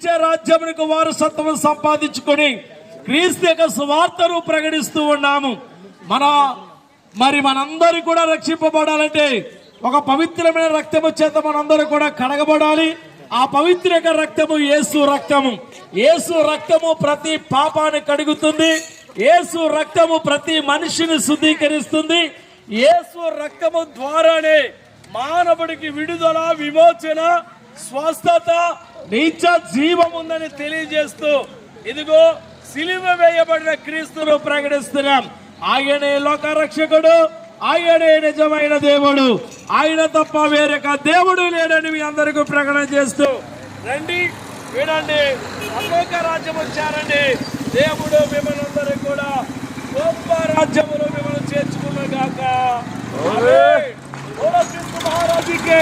రాజ్యమునకు వారసత్వం సంపాదించుకొని క్రీస్తు యొక్క సువార్తను ప్రకటిస్తూ ఉన్నాము. మనందరూ కూడా రక్షింపబడాలంటే ఒక పవిత్రమైన రక్తము చేత మనందరూ కూడా కడగబడాలి. ఆ పవిత్ర రక్తము యేసు రక్తము. యేసు రక్తము ప్రతి పాపాన్ని కడుగుతుంది. యేసు రక్తము ప్రతి మనిషిని శుద్ధీకరిస్తుంది. యేసు రక్తము ద్వారానే మానవుడికి విడుదల, విమోచన, స్వస్థత, నిత్య జీవం ఉందని తెలియజేస్తూ ఇదిగో సిలువ వేయబడిన క్రీస్తును ప్రకటిస్తున్నాం. ఆయనే లోక రక్షకుడు, ఆయనే నిజమైన దేవుడు, ఆయన తప్ప వేరొక దేవుడు లేడని మీ అందరికీ ప్రకటన చేస్తూ రండి, వినండి, పరలోక రాజ్యం వచ్చారండి. దేవుడు మిమ్మల్ని అందరూ కూడా గొప్ప రాజ్యములో మిమ్మల్ని చేర్చుకున్న గాక. ఆమేన్. క్రీస్తు మహారాజుకి